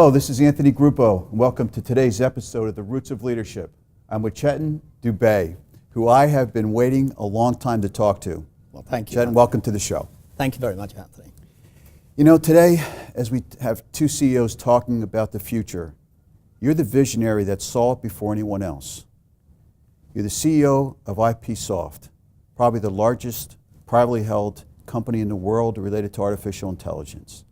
Hello, this is Anthony Gruppo, and welcome to today's episode of The Roots of Leadership. I'm with Chetan, Dube, who I have been waiting a long time to talk to. Well, thank you. Chetan, Anthony. welcome to the show. Thank you very much, Anthony. You know, today, as we have two CEOs talking about the future, you're the visionary that saw it before anyone else. You're the CEO of IPsoft, probably the largest privately held company in the world related to artificial intelligence.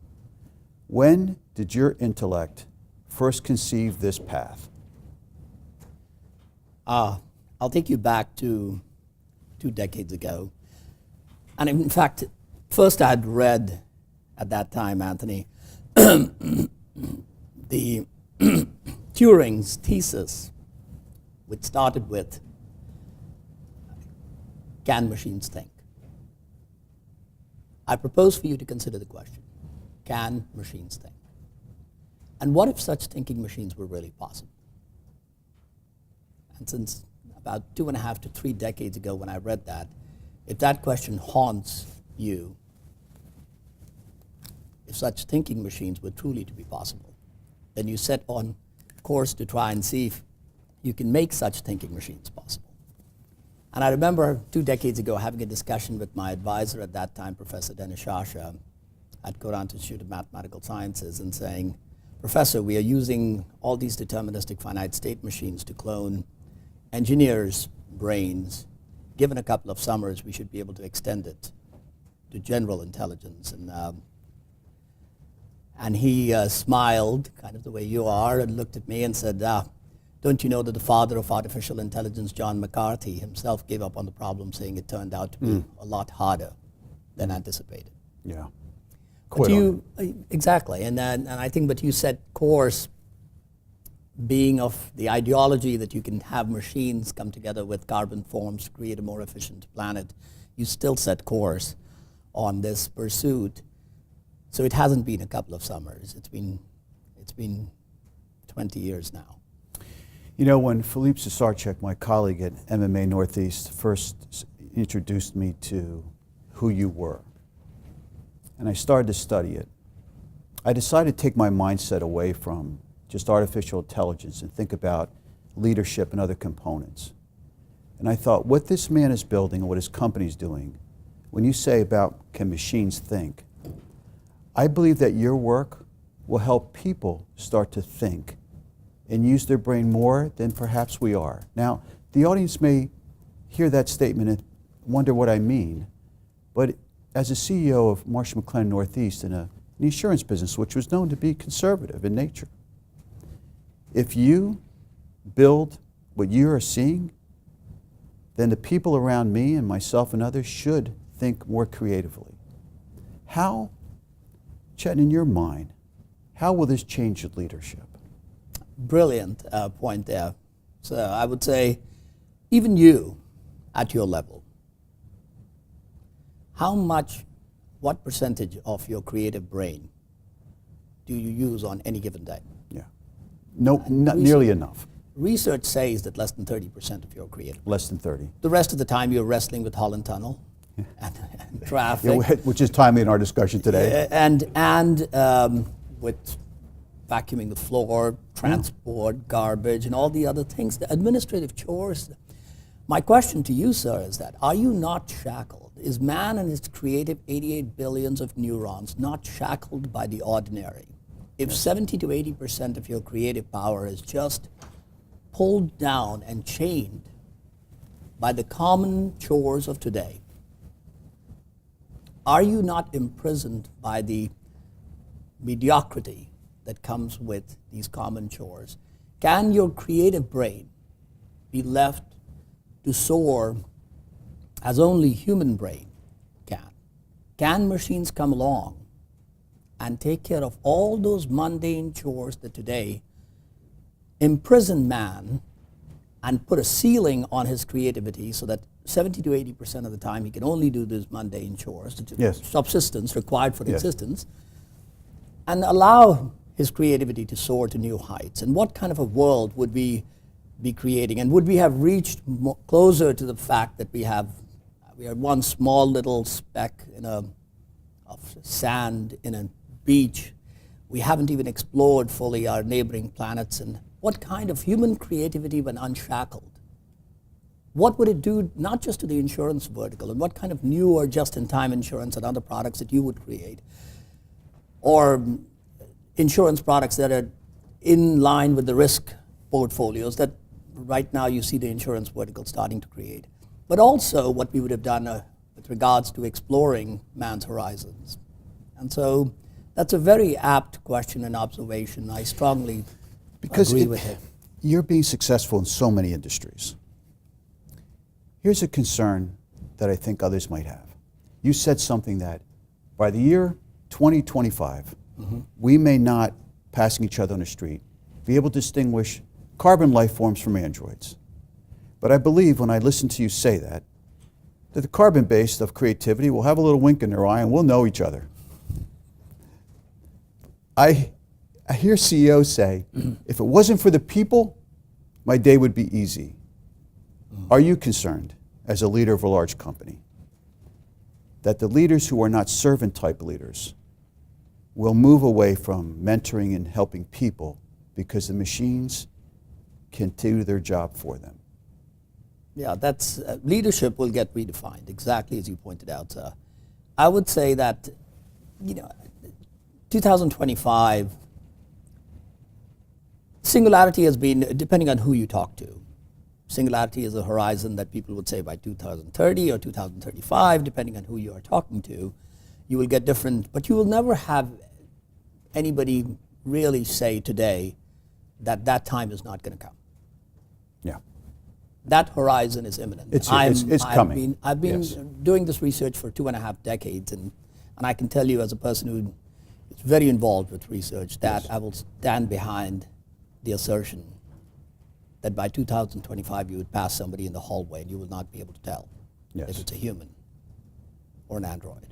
When did your intellect first conceive this path? I'll take you back to 2 decades ago. And in fact, first I had read at that time, Anthony, the Turing's thesis, which started with, can machines think? I propose for you to consider the question, can machines think? And what if such thinking machines were really possible? And since about 2.5 to 3 decades ago when I read that, if that question haunts you, if such thinking machines were truly to be possible, then you set on course to try and see if you can make such thinking machines possible. And I remember 2 decades ago having a discussion with my advisor at that time, Professor Dennis Shasha at Courant Institute of Mathematical Sciences, and saying, Professor, we are using all these deterministic finite state machines to clone engineers' brains. Given a couple of summers, we should be able to extend it to general intelligence. And he smiled, kind of the way you are, and looked at me and said, don't you know that the father of artificial intelligence, John McCarthy, himself gave up on the problem, saying it turned out to be a lot harder than anticipated. Yeah. But exactly, and I think, but you set course being of the ideology that you can have machines come together with carbon forms to create a more efficient planet. You still set course on this pursuit. So it hasn't been a couple of summers. It's been 20 years now. You know, when Philippe Cesarchek, my colleague at MMA Northeast, first introduced me to who you were, and I started to study it, I decided to take my mindset away from just artificial intelligence and think about leadership and other components. And I thought, what this man is building and what his company's doing, when you say about can machines think, I believe that your work will help people start to think and use their brain more than perhaps we are. Now, the audience may hear that statement and wonder what I mean, but as a CEO of Marsh McLennan Northeast in an insurance business, which was known to be conservative in nature, if you build what you are seeing, then the people around me and myself and others should think more creatively. How, Chetan, in your mind, how will this change your leadership? Brilliant point there. So I would say, even you, at your level, what percentage of your creative brain do you use on any given day? Yeah. No, not nearly enough. Research says that less than 30% of your creative. Less than 30. The rest of the time you're wrestling with Holland Tunnel and traffic. Yeah, which is timely in our discussion today. And with vacuuming the floor, transport, garbage, and all the other things, the administrative chores. My question to you, sir, is that, are you not shackled? Is man and his creative 88 billions of neurons not shackled by the ordinary? If 70 to 80% of your creative power is just pulled down and chained by the common chores of today, are you not imprisoned by the mediocrity that comes with these common chores? Can your creative brain be left to soar as only human brain can? Can machines come along and take care of all those mundane chores that today imprison man and put a ceiling on his creativity so that 70 to 80% of the time he can only do those mundane chores, subsistence required for existence, and allow his creativity to soar to new heights? And what kind of a world would we be creating? And would we have reached closer to the fact that we are one small little speck of sand in a beach We haven't even explored fully our neighboring planets and what kind of human creativity when unshackled. What would it do not just to the insurance vertical, and what kind of new or just-in-time insurance and other products that you would create, or insurance products that are in line with the risk portfolios that right now you see the insurance vertical starting to create. But also what we would have done with regards to exploring man's horizons. And so that's a very apt question and observation. I strongly agree with it. You're being successful in so many industries. Here's a concern that I think others might have. You said something that by the year 2025, we may not, passing each other on the street, be able to distinguish carbon life forms from androids. But I believe when I listen to you say that the carbon base of creativity will have a little wink in their eye and we'll know each other. I hear CEOs say, if it wasn't for the people, my day would be easy. Are you concerned, as a leader of a large company, that the leaders who are not servant-type leaders will move away from mentoring and helping people because the machines can do their job for them? Yeah, that's leadership will get redefined, exactly as you pointed out. I would say that, 2025, singularity has been, depending on who you talk to, singularity is a horizon that people would say by 2030 or 2035, depending on who you are talking to, you will get different, but you will never have anybody really say today that that time is not going to come. Yeah. That horizon is imminent. It's coming. I've been Yes. doing this research for 2.5 decades, and I can tell you as a person who is very involved with research that I will stand behind the assertion that by 2025 you would pass somebody in the hallway and you will not be able to tell if it's a human or an android.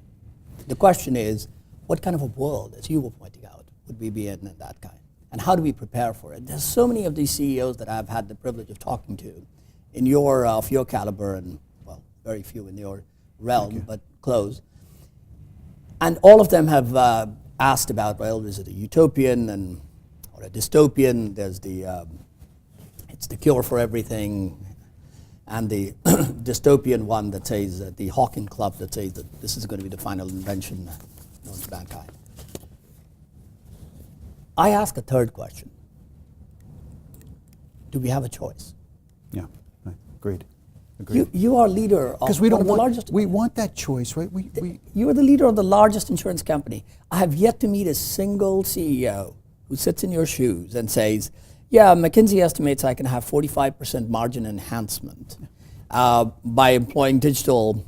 The question is, what kind of a world, as you were pointing out, would we be in that kind? And how do we prepare for it? There's so many of these CEOs that I've had the privilege of talking to in of your caliber, and well, very few in your realm, but close. And all of them have asked about, well, is it a utopian or a dystopian? There's it's the cure for everything, and the dystopian one that says, the Hawking Club that says that this is going to be the final invention known to mankind. I ask a third question. Do we have a choice? Yeah, agreed. Agreed. You are leader of Because we don't one of the largest. we want that choice, right? You are the leader of the largest insurance company. I have yet to meet a single CEO who sits in your shoes and says, yeah, McKinsey estimates I can have 45% margin enhancement by employing digital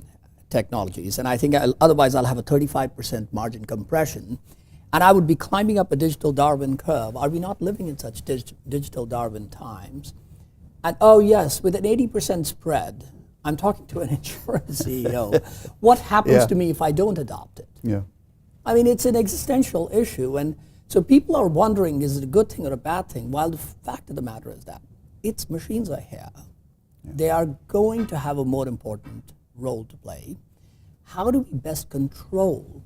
technologies. And I think otherwise I'll have a 35% margin compression. And I would be climbing up a digital Darwin curve. Are we not living in such digital Darwin times? And oh yes, with an 80% spread, I'm talking to an insurance CEO. What happens to me if I don't adopt it? Yeah. I mean, it's an existential issue. And so people are wondering, is it a good thing or a bad thing? While the fact of the matter is that its machines are here. Yeah. They are going to have a more important role to play. How do we best control,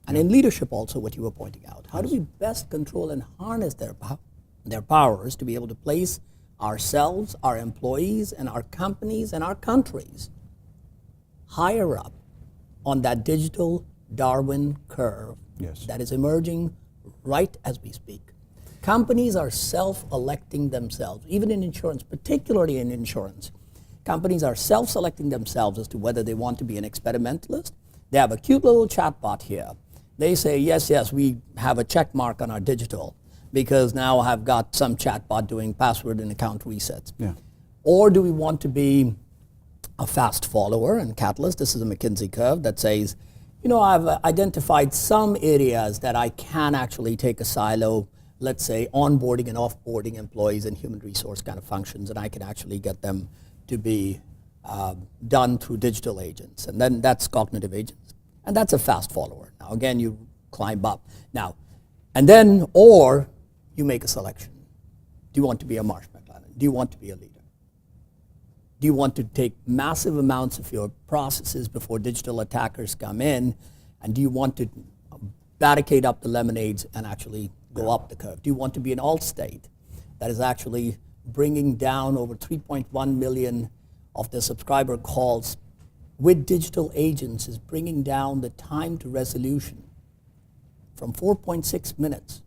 and in leadership also what you were pointing out, how do we best control and harness their powers to be able to place ourselves, our employees, and our companies and our countries higher up on that digital Darwin curve that is emerging right as we speak. Companies are self-electing themselves, even in insurance, particularly in insurance. Companies are self-selecting themselves as to whether they want to be an experimentalist. They have a cute little chatbot here. They say, yes, we have a check mark on our digital because now I've got some chatbot doing password and account resets. Yeah. Or do we want to be a fast follower and catalyst? This is a McKinsey curve that says, I've identified some areas that I can actually take a silo, let's say onboarding and offboarding employees and human resource kind of functions, and I can actually get them to be done through digital agents. And then that's cognitive agents. And that's a fast follower. Now, again, you climb up. Now, and then, or you make a selection. Do you want to be a marshmallow? Do you want to be a leader? Do you want to take massive amounts of your processes before digital attackers come in? And do you want to barricade up the lemonades and actually go up the curve? Do you want to be an Allstate that is actually bringing down over 3.1 million of their subscriber calls with digital agents, is bringing down the time to resolution from 4.6 minutes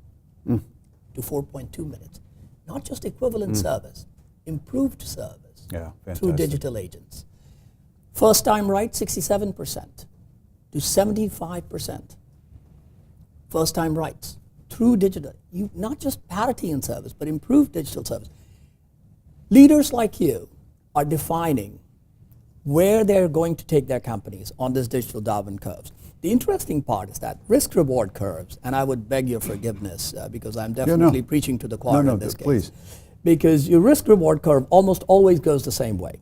to 4.2 minutes? Not just equivalent service, improved service Yeah, through fantastic. digital agents. First time right, 67% to 75%. First time rights through digital. Not just parity in service, but improved digital service. Leaders like you are defining where they're going to take their companies on this digital Darwin curves. The interesting part is that risk-reward curves, and I would beg your forgiveness because I'm definitely preaching to the choir in this case. Please. Because your risk-reward curve almost always goes the same way.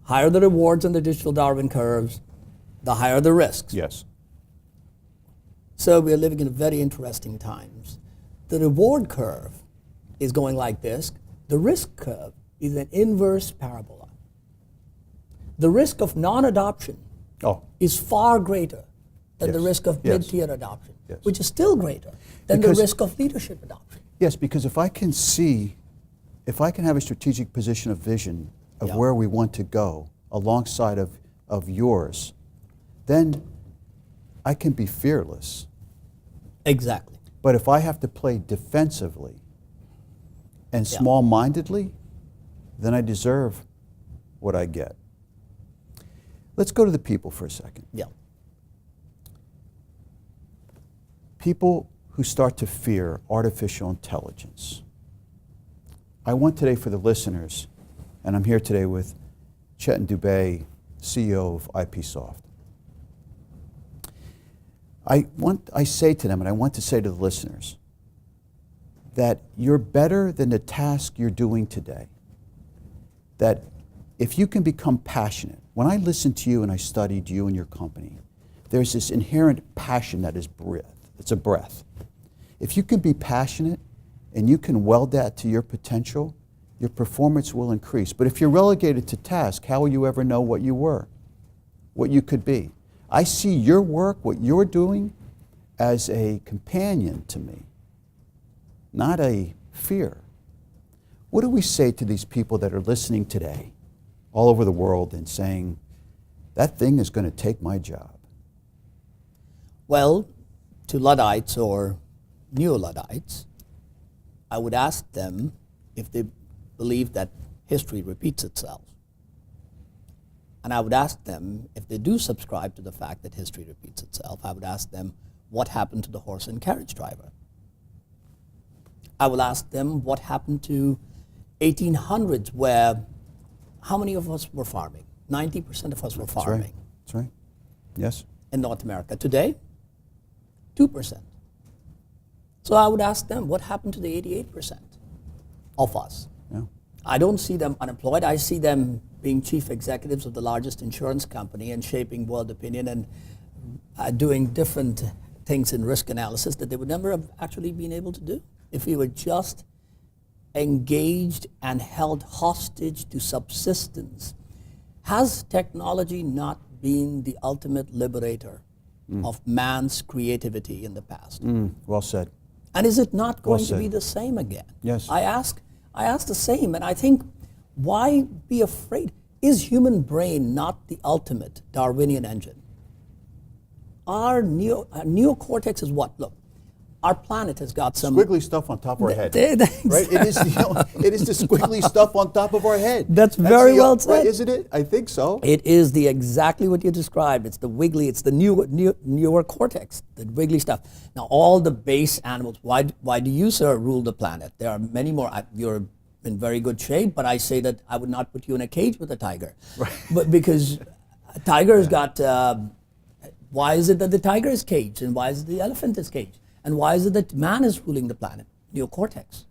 Higher the rewards in the digital Darwin curves, the higher the risks. Yes. So we're living in very interesting times. The reward curve is going like this. The risk curve is an inverse parabola. The risk of non-adoption is far greater than the risk of mid-tier adoption, which is still greater than the risk of leadership adoption. Yes, because if I can have a strategic position of vision of where we want to go alongside of yours, then I can be fearless. Exactly. But if I have to play defensively and small-mindedly, then I deserve what I get. Let's go to the people for a second. Yeah. People who start to fear artificial intelligence. I want today for the listeners, and I'm here today with Chetan Dube, CEO of IPsoft. I say to them, and I want to say to the listeners, that you're better than the task you're doing today. That if you can become passionate, when I listened to you and I studied you and your company, there's this inherent passion that is breath. It's a breath. If you can be passionate and you can weld that to your potential, your performance will increase. But if you're relegated to task, how will you ever know what you were, what you could be? I see your work, what you're doing, as a companion to me, not a fear. What do we say to these people that are listening today all over the world and saying, that thing is going to take my job? Well, to Luddites or neo-Luddites, I would ask them if they believe that history repeats itself. And I would ask them, if they do subscribe to the fact that history repeats itself, I would ask them, what happened to the horse and carriage driver? I will ask them what happened to 1800s, where how many of us were farming? 90% of us were farming. That's right. Yes. In North America. Today, 2%. So I would ask them, what happened to the 88% of us? Yeah. I don't see them unemployed. I see them being chief executives of the largest insurance company and shaping world opinion and doing different things in risk analysis that they would never have actually been able to do if we were just engaged and held hostage to subsistence. Has technology not been the ultimate liberator of man's creativity in the past? Well said. And is it not going to said. be the same again? Yes. I ask the same, and I think, why be afraid? Is human brain not the ultimate Darwinian engine? Our neocortex is what? Look, our planet has got some Squiggly stuff on top of our head. Exactly. Right? It is the squiggly stuff on top of our head. That's very well said. Right, isn't it? I think so. It is exactly what you described. It's the wiggly, it's the newer cortex, the wiggly stuff. Now, all the base animals, why do you, sir, rule the planet? There are many more. You're in very good shape, but I say that I would not put you in a cage with a tiger. Right. But because a tiger's got, why is it that the tiger is caged, and why is it the elephant is caged? And why is it that man is ruling the planet? Neocortex.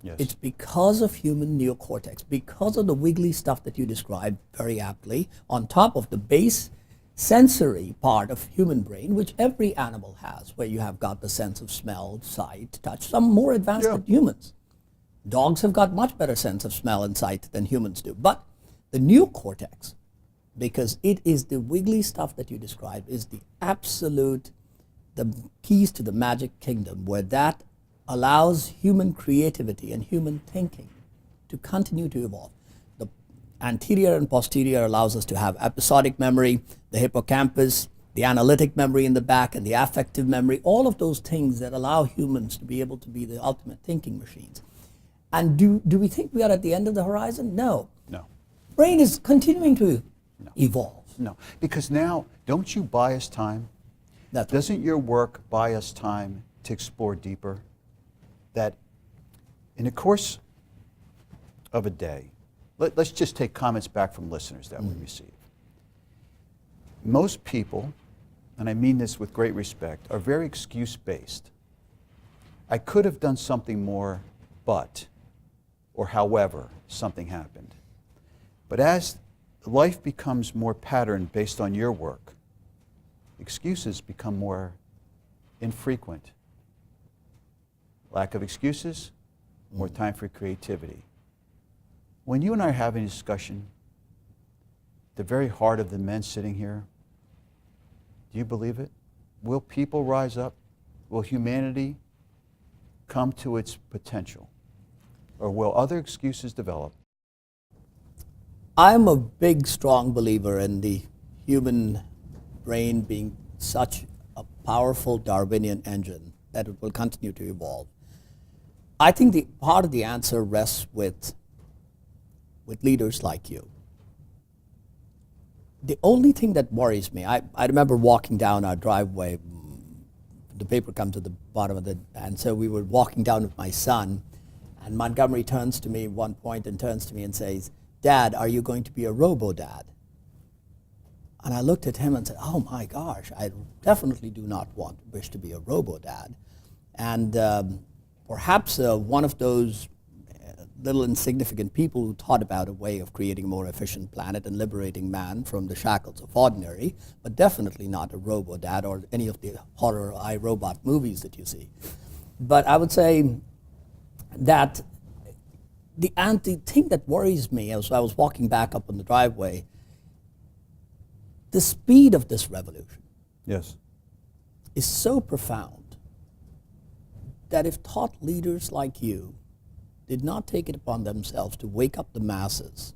Yes. It's because of human neocortex, because of the wiggly stuff that you described very aptly, on top of the base sensory part of human brain, which every animal has, where you have got the sense of smell, sight, touch, some more advanced than humans. Dogs have got much better sense of smell and sight than humans do. But the neocortex, because it is the wiggly stuff that you describe, is the absolute the keys to the magic kingdom where that allows human creativity and human thinking to continue to evolve. The anterior and posterior allows us to have episodic memory, the hippocampus, the analytic memory in the back, and the affective memory, all of those things that allow humans to be able to be the ultimate thinking machines. And do we think we are at the end of the horizon? No. No. Brain is continuing to evolve. No. Because now, don't you buy us time? That's Doesn't your work buy us time to explore deeper? That in the course of a day, let's just take comments back from listeners that we receive. Most people, and I mean this with great respect, are very excuse-based. I could have done something more, but, or however, something happened. But as life becomes more patterned based on your work, excuses become more infrequent. Lack of excuses, more time for creativity. When you and I are having a discussion, the very heart of the men sitting here, do you believe it? Will people rise up? Will humanity come to its potential? Or will other excuses develop? I'm a big, strong believer in the human brain being such a powerful Darwinian engine that it will continue to evolve. I think the part of the answer rests with leaders like you. The only thing that worries me, I remember walking down our driveway, the paper comes to the bottom of it, and so we were walking down with my son, and Montgomery turns to me at one point and turns to me and says, "Dad, are you going to be a robo-dad?" And I looked at him and said, "Oh my gosh, I definitely do not wish to be a robo-dad." And perhaps one of those little insignificant people who thought about a way of creating a more efficient planet and liberating man from the shackles of ordinary, but definitely not a robo-dad or any of the horror iRobot movies that you see. But I would say that the thing that worries me as I was walking back up on the driveway, the speed of this revolution Yes. is so profound that if thought leaders like you did not take it upon themselves to wake up the masses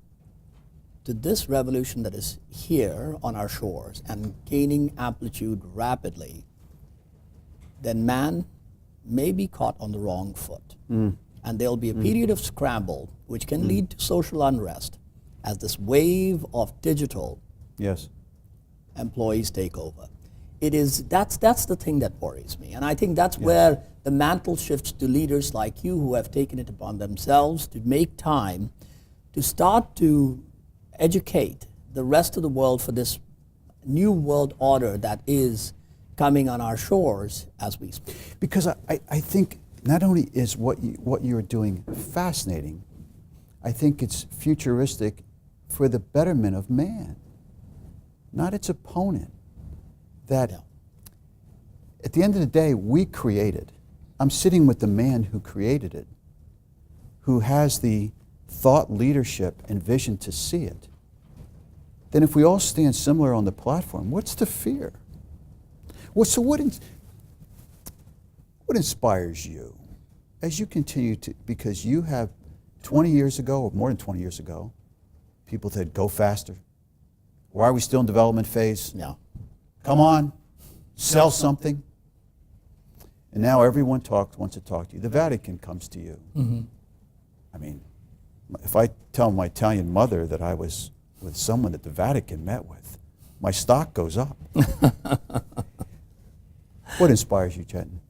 to this revolution that is here on our shores and gaining amplitude rapidly, then man may be caught on the wrong foot. And there'll be a period of scramble which can lead to social unrest as this wave of digital Yes. employees take over. That's the thing that worries me. And I think that's where the mantle shifts to leaders like you who have taken it upon themselves to make time to start to educate the rest of the world for this new world order that is coming on our shores as we speak. Because I think not only is what you're doing fascinating, I think it's futuristic for the betterment of man, not its opponent. That at the end of the day, we created. I'm sitting with the man who created it, who has the thought leadership and vision to see it. Then if we all stand similar on the platform, what's the fear? What inspires you as you continue to, because you have 20 years ago, or more than 20 years ago, people said, go faster. Why are we still in development phase? No. Come on, sell something. And now everyone wants to talk to you. The Vatican comes to you. I mean, if I tell my Italian mother that I was with someone that the Vatican met with, my stock goes up. What inspires you, Chetan?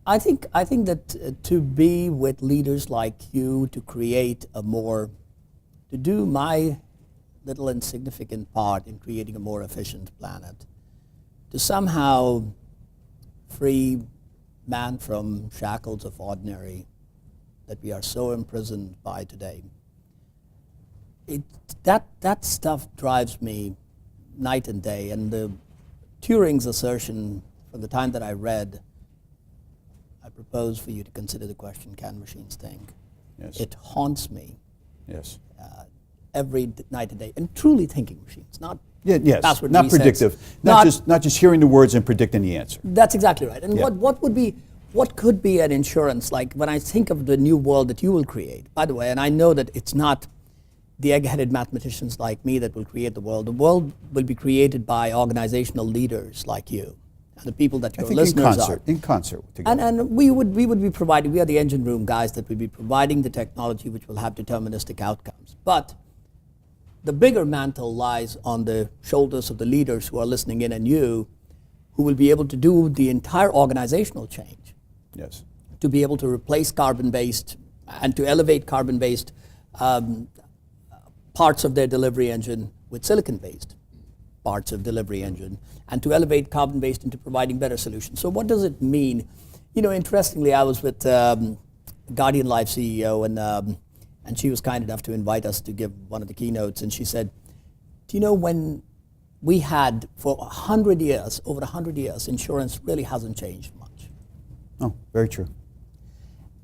I think that to be with leaders like you, to create to do my little insignificant part in creating a more efficient planet, to somehow free man from shackles of ordinary that we are so imprisoned by today. That stuff drives me night and day. And Turing's assertion from the time that I read, I propose for you to consider the question, can machines think? Yes. It haunts me Yes. every night and day. And truly thinking machines, not Yeah, yes, Password not resets. predictive. Not just hearing the words and predicting the answer. That's exactly right. And Yeah. what could be an insurance, like when I think of the new world that you will create, by the way, and I know that it's not the egg-headed mathematicians like me that will create the world. The world will be created by organizational leaders like you and the people that I your think listeners are. in concert together. And we would be providing, we are the engine room guys that will be providing the technology which will have deterministic outcomes. But the bigger mantle lies on the shoulders of the leaders who are listening in and you, who will be able to do the entire organizational change. Yes. To be able to replace carbon-based and to elevate carbon-based parts of their delivery engine with silicon-based parts of delivery engine, and to elevate carbon-based into providing better solutions. So what does it mean? You know, interestingly, I was with Guardian Life CEO, and she was kind enough to invite us to give one of the keynotes, and she said, do you know, when we had, for 100 years, over 100 years, insurance really hasn't changed much. Oh, very true.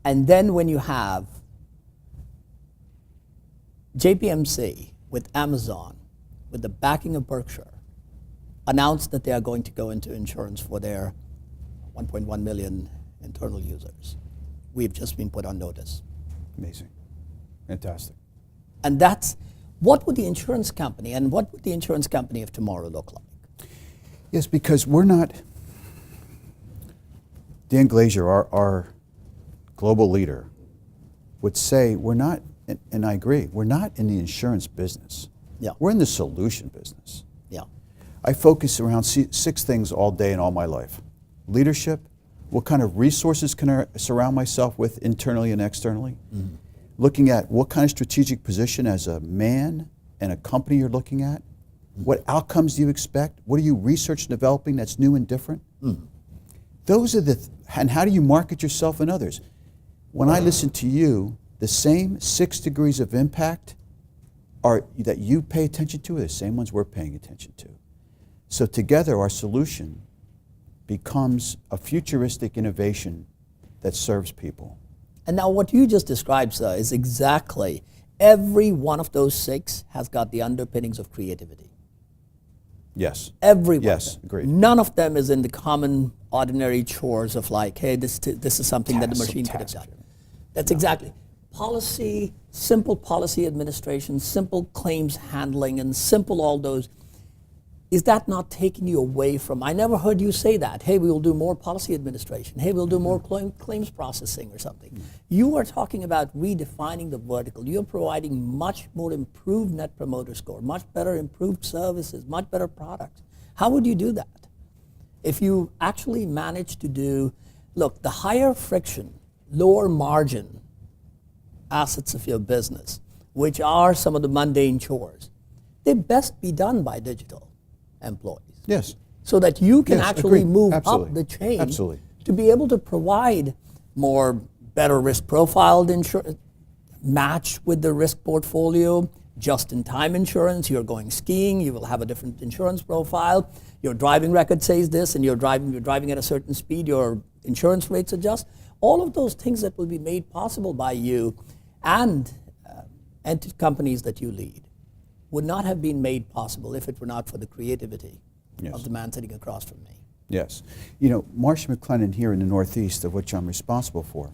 And then when you have JPMC with Amazon, with the backing of Berkshire, announced that they are going to go into insurance for their 1.1 million internal users. We've just been put on notice. Amazing. Fantastic. And that's, what would the insurance company of tomorrow look like? Yes, because we're not, Dan Glazier, our global leader, would say we're not, and I agree, we're not in the insurance business. Yeah. We're in the solution business. Yeah. I focus around six things all day and all my life. Leadership, what kind of resources can I surround myself with internally and externally? Mm-hmm. Looking at what kind of strategic position as a man and a company you're looking at. Mm-hmm. What outcomes do you expect? What are you research and developing that's new and different? Mm-hmm. Those are and how do you market yourself and others? When I listen to you, the same 6 degrees of impact that you pay attention to are the same ones we're paying attention to. So together our solution becomes a futuristic innovation that serves people. And now what you just described, sir, is exactly, every one of those 6 has got the underpinnings of creativity. Yes. Every one. Yes, agreed. None of them is in the common, ordinary chores of like, hey, this is something that the machine could have done. That's exactly. Policy, simple policy administration, simple claims handling, and simple all those. Is that not taking you away from, I never heard you say that, hey, we will do more policy administration, hey, we'll do more claims processing or something. Mm-hmm. You are talking about redefining the vertical. You're providing much more improved net promoter score, much better improved services, much better products. How would you do that? If you actually manage to do, look, the higher friction, lower margin assets of your business, which are some of the mundane chores, they best be done by digital employees. Yes. So that you can actually move Absolutely. up the chain Absolutely. to be able to provide more better risk profiled insurance, matched with the risk portfolio, just-in-time insurance. You're going skiing, you will have a different insurance profile. Your driving record says this, and you're driving at a certain speed, your insurance rates adjust. All of those things that will be made possible by you and companies that you lead would not have been made possible if it were not for the creativity of the man sitting across from me. Yes. You know, Marsh McLennan here in the Northeast, of which I'm responsible for,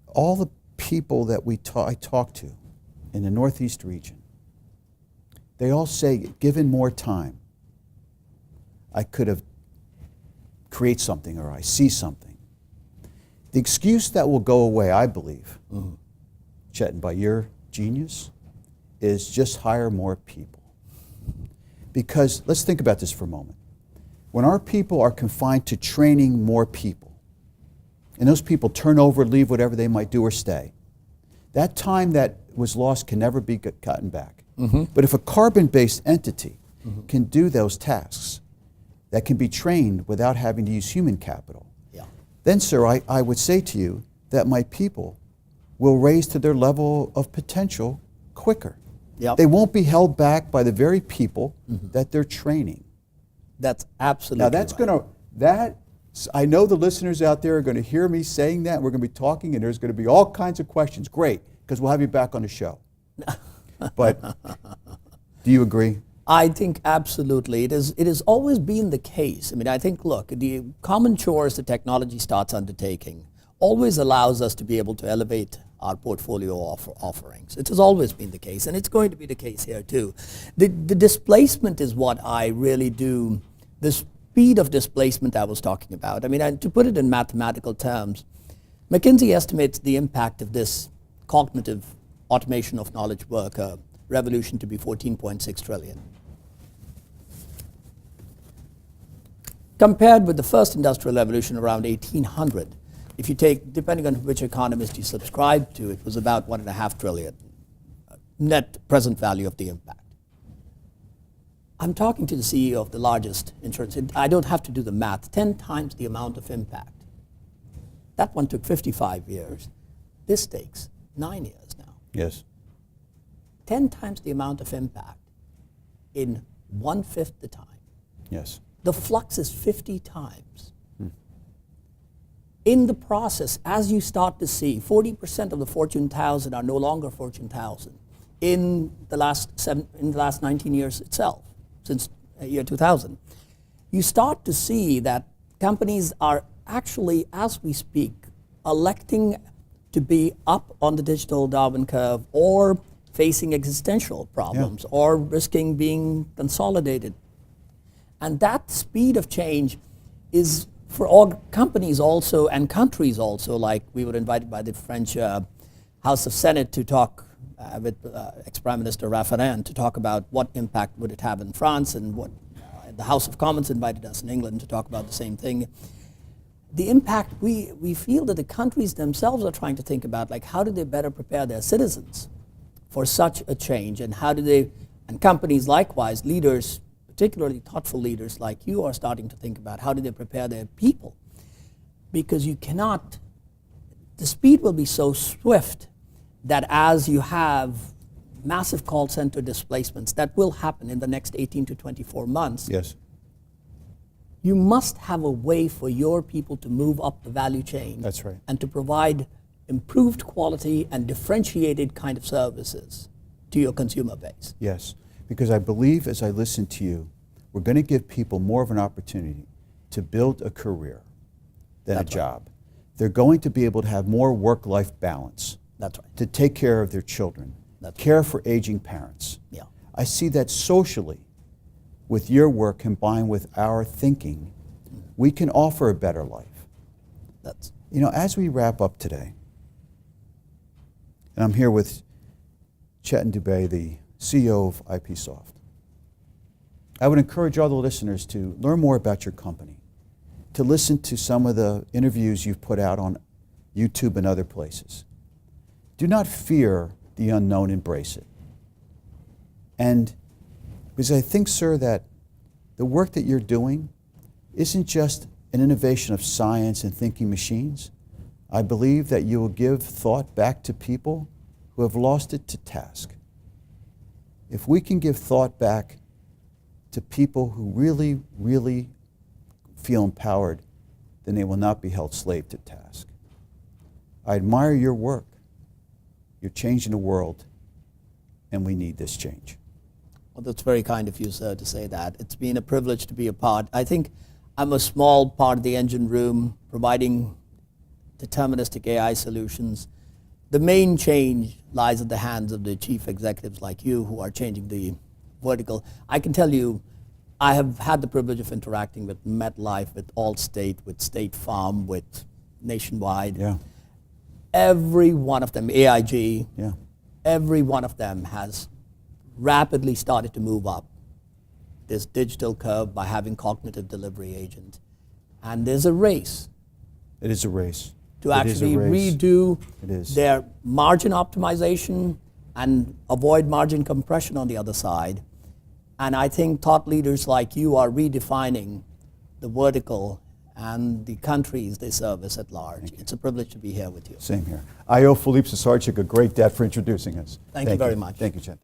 all the people that I talk to in the Northeast region, they all say, given more time, I could have create something or I see something. The excuse that will go away, I believe, Chetan, by your genius, is just hire more people. Because let's think about this for a moment. When our people are confined to training more people, and those people turn over, leave whatever they might do or stay, that time that was lost can never be gotten back. Mm-hmm. But if a carbon-based entity can do those tasks that can be trained without having to use human capital, then, sir, I would say to you that my people will raise to their level of potential quicker. Yep. They won't be held back by the very people that they're training. That's absolutely Now that's right. I know the listeners out there are going to hear me saying that. We're going to be talking and there's going to be all kinds of questions. Great, because we'll have you back on the show. But do you agree? I think absolutely. It has always been the case. I mean, I think, look, the common chores the technology starts undertaking always allows us to be able to elevate our portfolio offerings. It has always been the case, and it's going to be the case here too. The displacement is what I really do, the speed of displacement I was talking about. I mean, to put it in mathematical terms, McKinsey estimates the impact of this cognitive automation of knowledge work revolution to be 14.6 trillion. Compared with the first industrial revolution around 1800, if you take, depending on which economist you subscribe to, it was about 1.5 trillion net present value of the impact. I'm talking to the CEO of the largest insurance. I don't have to do the math. 10 times the amount of impact. That one took 55 years. This takes 9 years now. Yes. 10 times the amount of impact in 1/5 the time. Yes. The flux is 50 times. In the process, as you start to see, 40% of the Fortune 1000 are no longer Fortune 1000 in the last 19 years itself, since year 2000. You start to see that companies are actually, as we speak, electing to be up on the digital Darwin curve or facing existential problems or risking being consolidated. And that speed of change is for all companies also and countries also, like we were invited by the French House of Senate to talk with ex-Prime Minister Raffarin to talk about what impact would it have in France, and what the House of Commons invited us in England to talk about the same thing. The impact we feel that the countries themselves are trying to think about, like how do they better prepare their citizens for such a change, and how do they, and companies likewise, leaders, particularly thoughtful leaders like you, are starting to think about how do they prepare their people, because you cannot, the speed will be so swift that as you have massive call center displacements that will happen in the next 18 to 24 months, Yes. you must have a way for your people to move up the value chain. That's right. And to provide improved quality and differentiated kind of services to your consumer base. Yes. Because I believe, as I listen to you, we're going to give people more of an opportunity to build a career than That's a job. They're going to be able to have more work-life balance. That's right. To take care of their children, That's care for aging parents. Yeah. I see that socially, with your work combined with our thinking, we can offer a better life. That's You know, as we wrap up today, and I'm here with Chetan Dube, the CEO of IPsoft, I would encourage all the listeners to learn more about your company, to listen to some of the interviews you've put out on YouTube and other places. Do not fear the unknown, embrace it. And because I think, sir, that the work that you're doing isn't just an innovation of science and thinking machines. I believe that you will give thought back to people who have lost it to task. If we can give thought back to people who really, really feel empowered, then they will not be held slave to task. I admire your work. You're changing the world, and we need this change. Well, that's very kind of you, sir, to say that. It's been a privilege to be a part. I think I'm a small part of the engine room providing deterministic AI solutions. The main change lies in the hands of the chief executives like you who are changing the vertical. I can tell you, I have had the privilege of interacting with MetLife, with Allstate, with State Farm, with Nationwide. Yeah. Every one of them, AIG, Yeah. every one of them has rapidly started to move up this digital curve by having cognitive delivery agent. And there's a race It is a race. to It is a actually race. redo It is. their margin optimization and avoid margin compression on the other side. And I think thought leaders like you are redefining the vertical and the countries they service at large. It's a privilege to be here with you. Same here. I owe Philippe Sasarchik a great debt for introducing us. Thank you very much. Thank you, Chetan.